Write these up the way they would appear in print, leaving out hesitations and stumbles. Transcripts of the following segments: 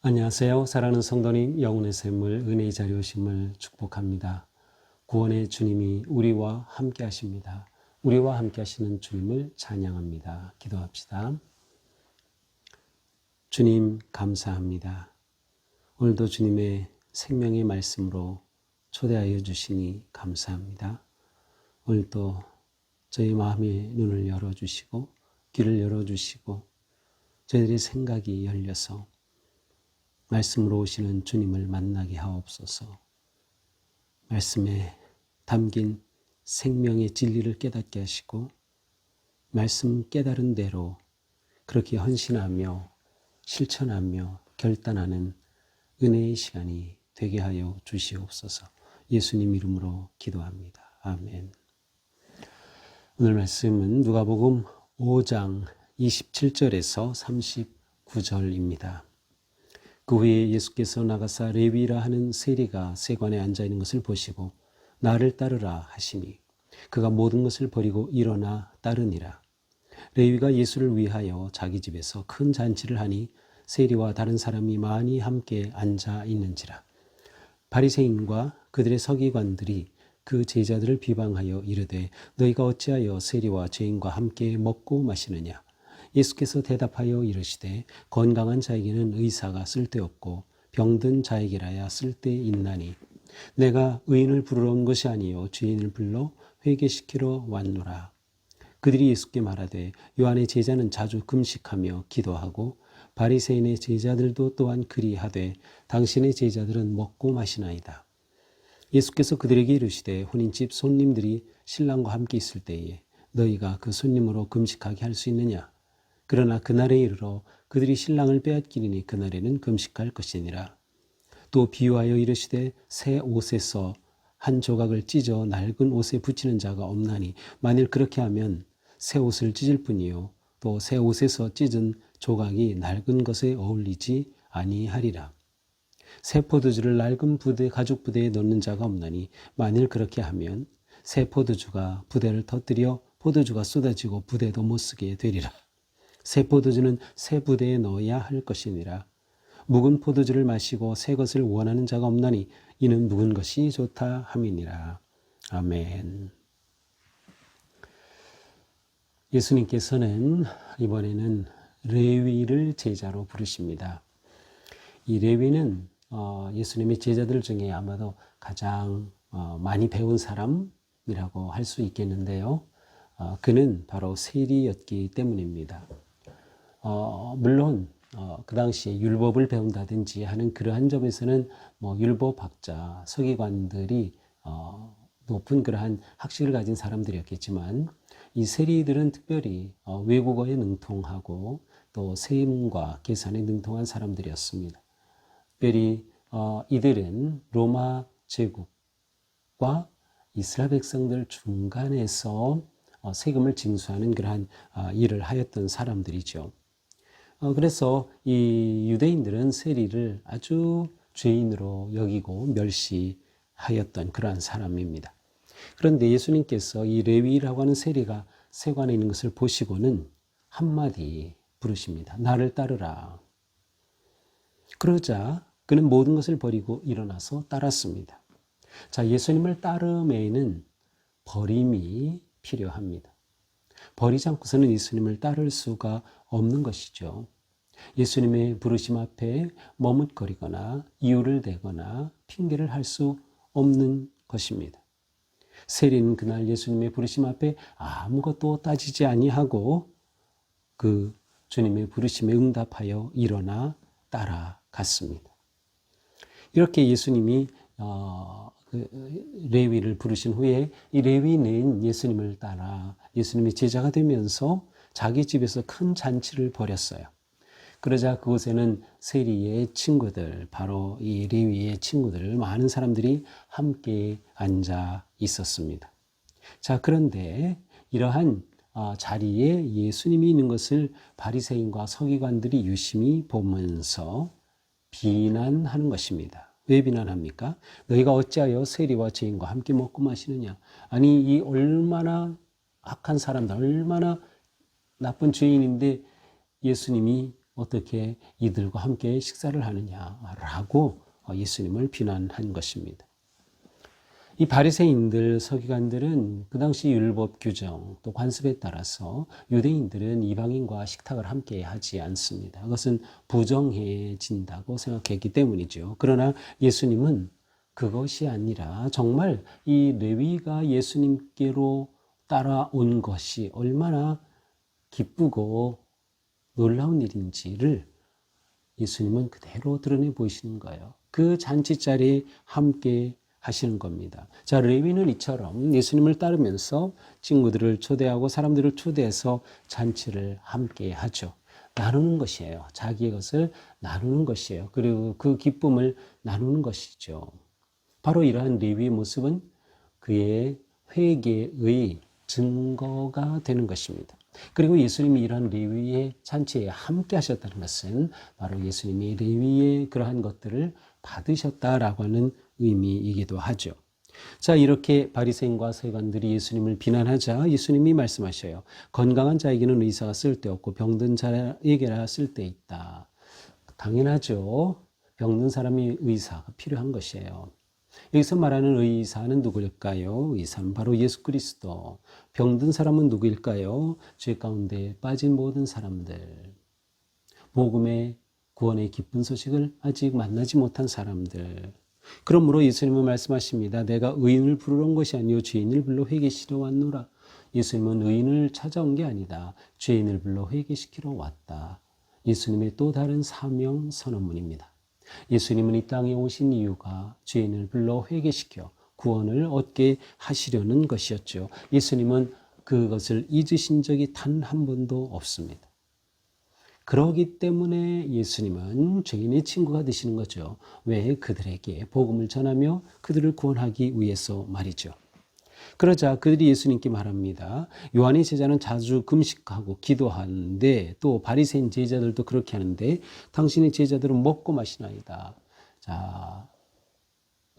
안녕하세요. 사랑하는 성도님, 영혼의 샘물, 은혜의 자리 오심을 축복합니다. 구원의 주님이 우리와 함께 하십니다. 우리와 함께 하시는 주님을 찬양합니다. 기도합시다. 주님 감사합니다. 오늘도 주님의 생명의 말씀으로 초대하여 주시니 감사합니다. 오늘도 저희 마음의 눈을 열어주시고 귀를 열어주시고 저희들의 생각이 열려서 말씀으로 오시는 주님을 만나게 하옵소서. 말씀에 담긴 생명의 진리를 깨닫게 하시고 말씀 깨달은 대로 그렇게 헌신하며 실천하며 결단하는 은혜의 시간이 되게 하여 주시옵소서. 예수님 이름으로 기도합니다. 아멘. 오늘 말씀은 누가복음 5장 27절에서 39절입니다. 그 후에 예수께서 나가사 레위라 하는 세리가 세관에 앉아 있는 것을 보시고 나를 따르라 하시니 그가 모든 것을 버리고 일어나 따르니라. 레위가 예수를 위하여 자기 집에서 큰 잔치를 하니 세리와 다른 사람이 많이 함께 앉아 있는지라. 바리새인과 그들의 서기관들이 그 제자들을 비방하여 이르되 너희가 어찌하여 세리와 죄인과 함께 먹고 마시느냐. 예수께서 대답하여 이르시되 건강한 자에게는 의사가 쓸데없고 병든 자에게라야 쓸데있나니 내가 의인을 부르러 온 것이 아니요 죄인을 불러 회개시키러 왔노라. 그들이 예수께 말하되 요한의 제자는 자주 금식하며 기도하고 바리새인의 제자들도 또한 그리하되 당신의 제자들은 먹고 마시나이다. 예수께서 그들에게 이르시되 혼인집 손님들이 신랑과 함께 있을 때에 너희가 그 손님으로 금식하게 할 수 있느냐. 그러나 그날에 이르러 그들이 신랑을 빼앗기리니 그날에는 금식할 것이니라. 또 비유하여 이르시되 새 옷에서 한 조각을 찢어 낡은 옷에 붙이는 자가 없나니 만일 그렇게 하면 새 옷을 찢을 뿐이요 또 새 옷에서 찢은 조각이 낡은 것에 어울리지 아니하리라. 새 포도주를 낡은 부대 가죽 부대에 넣는 자가 없나니 만일 그렇게 하면 새 포도주가 부대를 터뜨려 포도주가 쏟아지고 부대도 못 쓰게 되리라. 새 포도주는 새 부대에 넣어야 할 것이니라. 묵은 포도주를 마시고 새 것을 원하는 자가 없나니 이는 묵은 것이 좋다 함이니라. 아멘. 예수님께서는 이번에는 레위를 제자로 부르십니다. 이 레위는 예수님의 제자들 중에 아마도 가장 많이 배운 사람이라고 할 수 있겠는데요. 그는 바로 세리였기 때문입니다. 물론 그 당시에 율법을 배운다든지 하는 그러한 점에서는 율법학자, 서기관들이 높은 그러한 학식을 가진 사람들이었겠지만 이 세리들은 특별히 외국어에 능통하고 또 세임과 계산에 능통한 사람들이었습니다. 특별히 이들은 로마 제국과 이스라엘 백성들 중간에서 세금을 징수하는 그러한 일을 하였던 사람들이죠. 그래서 이 유대인들은 세리를 아주 죄인으로 여기고 멸시하였던 그러한 사람입니다. 그런데 예수님께서 이 레위라고 하는 세리가 세관에 있는 것을 보시고는 한마디 부르십니다. 나를 따르라. 그러자 그는 모든 것을 버리고 일어나서 따랐습니다. 자, 예수님을 따름에는 버림이 필요합니다. 버리지 않고서는 예수님을 따를 수가 없는 것이죠. 예수님의 부르심 앞에 머뭇거리거나 이유를 대거나 핑계를 할 수 없는 것입니다. 세리는 그날 예수님의 부르심 앞에 아무것도 따지지 아니하고 그 주님의 부르심에 응답하여 일어나 따라갔습니다. 이렇게 예수님이 레위를 부르신 후에 이 레위는 예수님을 따라 예수님의 제자가 되면서 자기 집에서 큰 잔치를 벌였어요. 그러자 그곳에는 세리의 친구들, 바로 이 레위의 친구들, 많은 사람들이 함께 앉아 있었습니다. 자, 그런데 이러한 자리에 예수님이 있는 것을 바리새인과 서기관들이 유심히 보면서 비난하는 것입니다. 왜 비난합니까? 너희가 어찌하여 세리와 죄인과 함께 먹고 마시느냐? 아니, 이 얼마나 악한 사람들, 얼마나 나쁜 죄인인데 예수님이 어떻게 이들과 함께 식사를 하느냐라고 예수님을 비난한 것입니다. 이 바리새인들, 서기관들은 그 당시 율법 규정 또 관습에 따라서 유대인들은 이방인과 식탁을 함께 하지 않습니다. 그것은 부정해진다고 생각했기 때문이죠. 그러나 예수님은 그것이 아니라 정말 이 레위가 예수님께로 따라온 것이 얼마나 기쁘고 놀라운 일인지를 예수님은 그대로 드러내 보이시는 거예요. 그 잔치자리에 함께 하시는 겁니다. 자, 레위는 이처럼 예수님을 따르면서 친구들을 초대하고 사람들을 초대해서 잔치를 함께 하죠. 나누는 것이에요. 자기의 것을 나누는 것이에요. 그리고 그 기쁨을 나누는 것이죠. 바로 이러한 레위의 모습은 그의 회개의 증거가 되는 것입니다. 그리고 예수님이 이러한 레위의 잔치에 함께 하셨다는 것은 바로 예수님이 레위의 그러한 것들을 받으셨다라고 하는 의미이기도 하죠. 자, 이렇게 바리새인과 서기관들이 예수님을 비난하자 예수님이 말씀하셔요. 건강한 자에게는 의사가 쓸데없고 병든 자에게나 쓸데있다. 당연하죠. 병든 사람이 의사가 필요한 것이에요. 여기서 말하는 의사는 누구일까요? 의사는 바로 예수 그리스도. 병든 사람은 누구일까요? 죄 가운데 빠진 모든 사람들. 복음의 구원의 기쁜 소식을 아직 만나지 못한 사람들. 그러므로 예수님은 말씀하십니다. 내가 의인을 부르러 온 것이 아니요 죄인을 불러 회개시키러 왔노라. 예수님은 의인을 찾아온 게 아니다. 죄인을 불러 회개시키러 왔다. 예수님의 또 다른 사명 선언문입니다. 예수님은 이 땅에 오신 이유가 죄인을 불러 회개시켜 구원을 얻게 하시려는 것이었죠. 예수님은 그것을 잊으신 적이 단 한 번도 없습니다. 그러기 때문에 예수님은 죄인의 친구가 되시는 거죠. 왜? 그들에게 복음을 전하며 그들을 구원하기 위해서 말이죠. 그러자 그들이 예수님께 말합니다. 요한의 제자는 자주 금식하고 기도하는데 또 바리새인 제자들도 그렇게 하는데 당신의 제자들은 먹고 마시나이다. 자,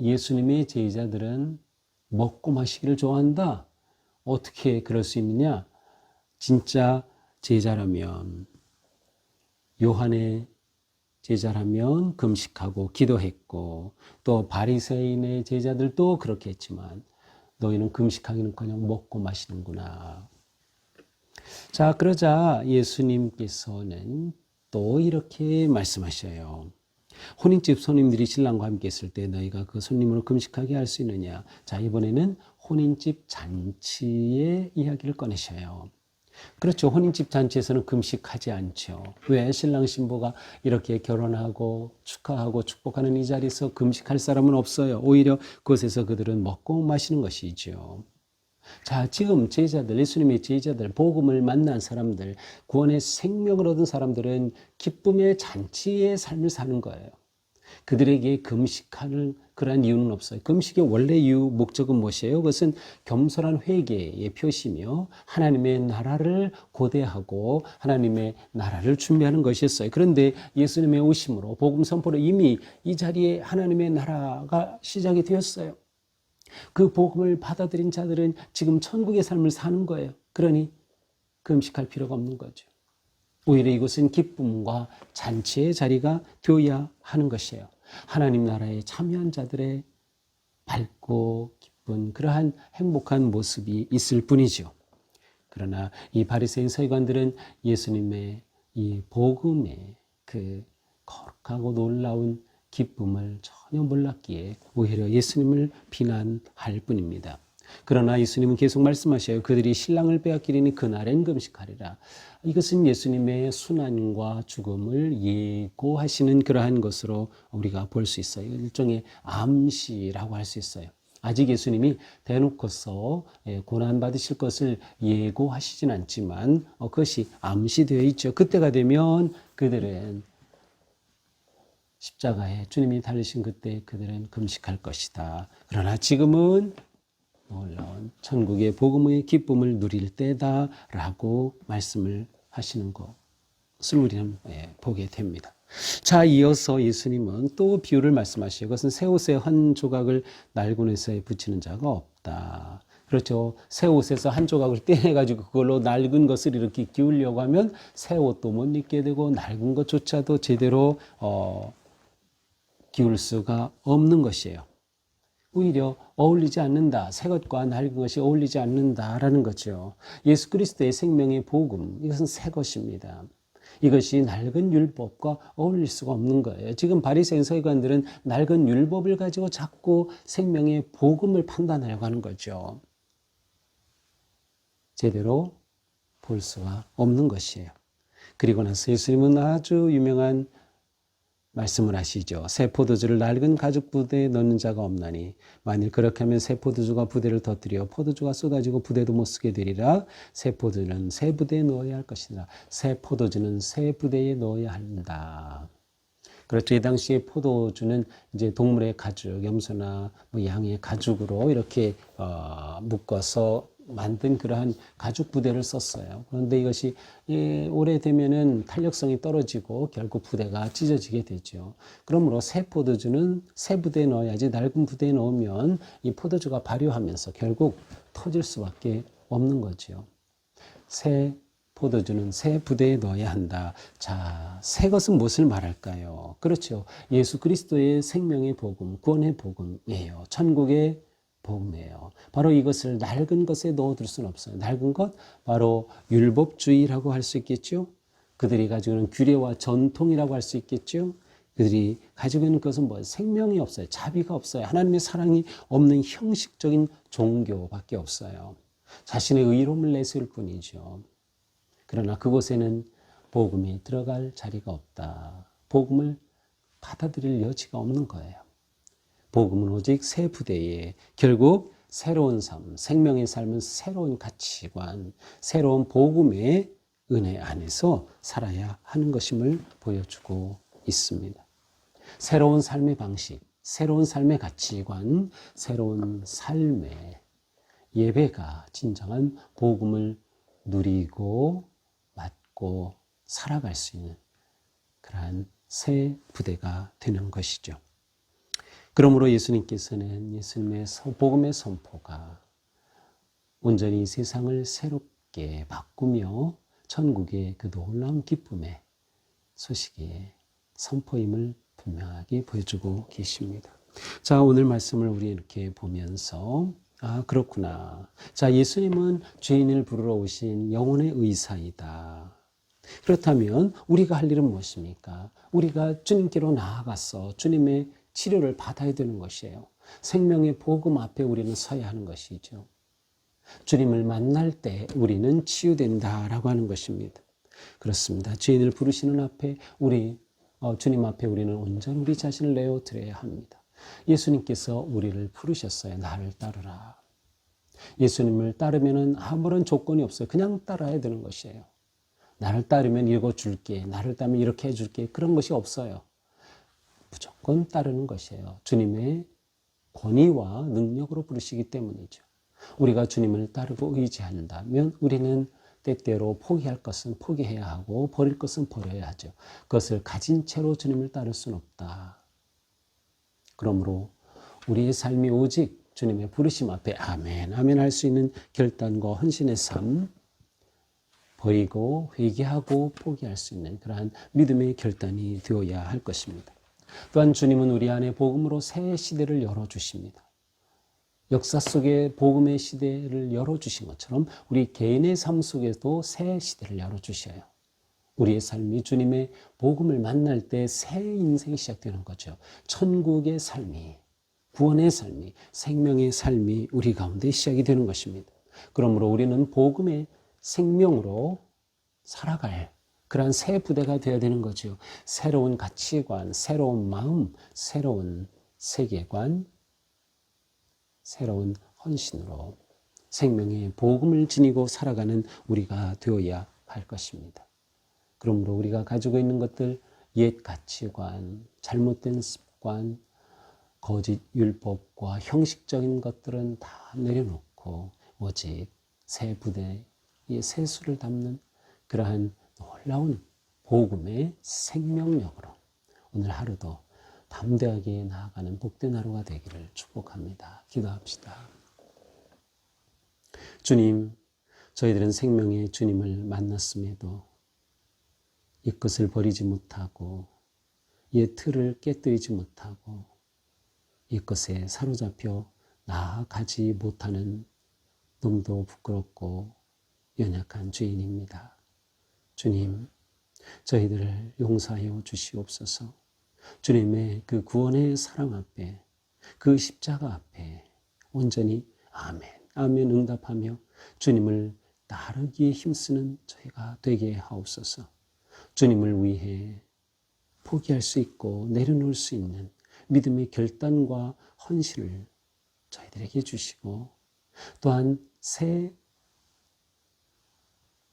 예수님의 제자들은 먹고 마시기를 좋아한다. 어떻게 그럴 수 있느냐? 진짜 제자라면, 요한의 제자라면 금식하고 기도했고 또 바리새인의 제자들도 그렇게 했지만 너희는 금식하기는커녕 먹고 마시는구나. 자, 그러자 예수님께서는 또 이렇게 말씀하셔요. 혼인집 손님들이 신랑과 함께 있을 때 너희가 그 손님을 금식하게 할 수 있느냐. 자, 이번에는 혼인집 잔치의 이야기를 꺼내셔요. 그렇죠. 혼인집 잔치에서는 금식하지 않죠. 왜? 신랑 신부가 이렇게 결혼하고 축하하고 축복하는 이 자리에서 금식할 사람은 없어요. 오히려 그곳에서 그들은 먹고 마시는 것이죠. 자, 지금 제자들, 예수님의 제자들, 복음을 만난 사람들, 구원의 생명을 얻은 사람들은 기쁨의 잔치의 삶을 사는 거예요. 그들에게 금식하는 그러한 이유는 없어요. 금식의 원래 이유, 목적은 무엇이에요? 그것은 겸손한 회개의 표시며 하나님의 나라를 고대하고 하나님의 나라를 준비하는 것이었어요. 그런데 예수님의 오심으로 복음 선포로 이미 이 자리에 하나님의 나라가 시작이 되었어요. 그 복음을 받아들인 자들은 지금 천국의 삶을 사는 거예요. 그러니 금식할 필요가 없는 거죠. 오히려 이곳은 기쁨과 잔치의 자리가 되어야 하는 것이에요. 하나님 나라에 참여한 자들의 밝고 기쁜 그러한 행복한 모습이 있을 뿐이죠. 그러나 이 바리새인 서기관들은 예수님의 이 복음의 그 거룩하고 놀라운 기쁨을 전혀 몰랐기에 오히려 예수님을 비난할 뿐입니다. 그러나 예수님은 계속 말씀하셔요. 그들이 신랑을 빼앗기리니 그날엔 금식하리라. 이것은 예수님의 순환과 죽음을 예고하시는 그러한 것으로 우리가 볼 수 있어요. 일종의 암시라고 할 수 있어요. 아직 예수님이 대놓고서 고난받으실 것을 예고하시진 않지만 그것이 암시되어 있죠. 그때가 되면 그들은 십자가에 주님이 달리신 그때 그들은 금식할 것이다. 그러나 지금은 놀라운 천국의 복음의 기쁨을 누릴 때다라고 말씀을 하시는 것을 우리는 보게 됩니다. 자, 이어서 예수님은 또 비유를 말씀하시죠. 그것은 새 옷의 한 조각을 낡은 옷에 붙이는 자가 없다. 그렇죠. 새 옷에서 한 조각을 떼내가지고 그걸로 낡은 것을 이렇게 기우려고 하면 새 옷도 못 입게 되고 낡은 것조차도 제대로 기울 수가 없는 것이에요. 오히려 어울리지 않는다. 새 것과 낡은 것이 어울리지 않는다라는 거죠. 예수 그리스도의 생명의 복음, 이것은 새 것입니다. 이것이 낡은 율법과 어울릴 수가 없는 거예요. 지금 바리새인 서기관들은 낡은 율법을 가지고 자꾸 생명의 복음을 판단하려고 하는 거죠. 제대로 볼 수가 없는 것이에요. 그리고 나서 예수님은 아주 유명한 말씀을 하시죠. 새 포도주를 낡은 가죽 부대에 넣는 자가 없나니 만일 그렇게 하면 새 포도주가 부대를 터뜨려 포도주가 쏟아지고 부대도 못 쓰게 되리라. 새 포도주는 새 부대에 넣어야 할 것이다. 새 포도주는 새 부대에 넣어야 한다. 그렇죠. 이 당시에 포도주는 이제 동물의 가죽, 염소나 뭐 양의 가죽으로 이렇게 묶어서 만든 그러한 가죽 부대를 썼어요. 그런데 이것이 오래되면은 탄력성이 떨어지고 결국 부대가 찢어지게 되죠. 그러므로 새 포도주는 새 부대에 넣어야지 낡은 부대에 넣으면 이 포도주가 발효하면서 결국 터질 수밖에 없는 거죠. 새 포도주는 새 부대에 넣어야 한다. 자, 새 것은 무엇을 말할까요? 그렇죠. 예수 그리스도의 생명의 복음, 구원의 복음이에요. 천국의 복음이에요. 바로 이것을 낡은 것에 넣어둘 수는 없어요. 낡은 것, 바로 율법주의라고 할 수 있겠죠. 그들이 가지고 있는 규례와 전통이라고 할 수 있겠죠. 그들이 가지고 있는 것은 뭐 생명이 없어요. 자비가 없어요. 하나님의 사랑이 없는 형식적인 종교밖에 없어요. 자신의 의로움을 내세울 뿐이죠. 그러나 그곳에는 복음이 들어갈 자리가 없다. 복음을 받아들일 여지가 없는 거예요. 복음은 오직 새 부대에 결국 새로운 삶, 생명의 삶은 새로운 가치관, 새로운 복음의 은혜 안에서 살아야 하는 것임을 보여주고 있습니다. 새로운 삶의 방식, 새로운 삶의 가치관, 새로운 삶의 예배가 진정한 복음을 누리고 맞고 살아갈 수 있는 그러한 새 부대가 되는 것이죠. 그러므로 예수님께서는 예수님의 복음의 선포가 온전히 세상을 새롭게 바꾸며 천국의 그 놀라운 기쁨의 소식의 선포임을 분명하게 보여주고 계십니다. 자, 오늘 말씀을 우리 이렇게 보면서 그렇구나. 자, 예수님은 죄인을 부르러 오신 영혼의 의사이다. 그렇다면 우리가 할 일은 무엇입니까? 우리가 주님께로 나아가서 주님의 치료를 받아야 되는 것이에요. 생명의 복음 앞에 우리는 서야 하는 것이죠. 주님을 만날 때 우리는 치유된다라고 하는 것입니다. 그렇습니다. 죄인을 부르시는 앞에 주님 앞에 우리는 온전히 우리 자신을 내어드려야 합니다. 예수님께서 우리를 부르셨어요. 나를 따르라. 예수님을 따르면은 아무런 조건이 없어요. 그냥 따라야 되는 것이에요. 나를 따르면 이거 줄게. 나를 따르면 이렇게 해줄게. 그런 것이 없어요. 무조건 따르는 것이에요. 주님의 권위와 능력으로 부르시기 때문이죠. 우리가 주님을 따르고 의지한다면 우리는 때때로 포기할 것은 포기해야 하고 버릴 것은 버려야 하죠. 그것을 가진 채로 주님을 따를 수는 없다. 그러므로 우리의 삶이 오직 주님의 부르심 앞에 아멘, 아멘 할 수 있는 결단과 헌신의 삶, 버리고 회개하고 포기할 수 있는 그러한 믿음의 결단이 되어야 할 것입니다. 또한 주님은 우리 안에 복음으로 새 시대를 열어주십니다. 역사 속에 복음의 시대를 열어주신 것처럼 우리 개인의 삶 속에도 새 시대를 열어주셔요. 우리의 삶이 주님의 복음을 만날 때 새 인생이 시작되는 거죠. 천국의 삶이, 구원의 삶이, 생명의 삶이 우리 가운데 시작이 되는 것입니다. 그러므로 우리는 복음의 생명으로 살아갈 그러한 새 부대가 되어야 되는 거죠. 새로운 가치관, 새로운 마음, 새로운 세계관, 새로운 헌신으로 생명의 복음을 지니고 살아가는 우리가 되어야 할 것입니다. 그러므로 우리가 가지고 있는 것들, 옛 가치관, 잘못된 습관, 거짓 율법과 형식적인 것들은 다 내려놓고 오직 새 부대의 새 수를 담는 그러한 놀라운 복음의 생명력으로 오늘 하루도 담대하게 나아가는 복된 하루가 되기를 축복합니다. 기도합시다. 주님, 저희들은 생명의 주님을 만났음에도 이것을 버리지 못하고 옛 틀을 깨뜨리지 못하고 이것에 사로잡혀 나아가지 못하는 너무도 부끄럽고 연약한 죄인입니다. 주님, 저희들을 용서하여 주시옵소서. 주님의 그 구원의 사랑 앞에, 그 십자가 앞에 온전히 아멘, 아멘 응답하며 주님을 따르기에 힘쓰는 저희가 되게 하옵소서. 주님을 위해 포기할 수 있고 내려놓을 수 있는 믿음의 결단과 헌신을 저희들에게 주시고, 또한 새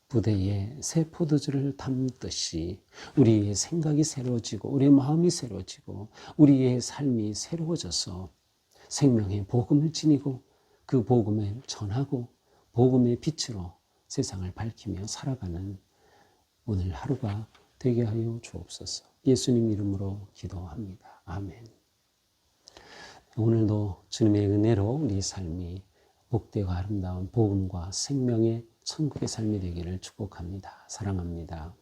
부대에 새 포도주를 담듯이 우리의 생각이 새로워지고 우리의 마음이 새로워지고 우리의 삶이 새로워져서 생명의 복음을 지니고 그 복음을 전하고 복음의 빛으로 세상을 밝히며 살아가는 오늘 하루가 되게 하여 주옵소서. 예수님 이름으로 기도합니다. 아멘. 오늘도 주님의 은혜로 우리 삶이 복되고 아름다운 복음과 생명의 천국의 삶이 되기를 축복합니다. 사랑합니다.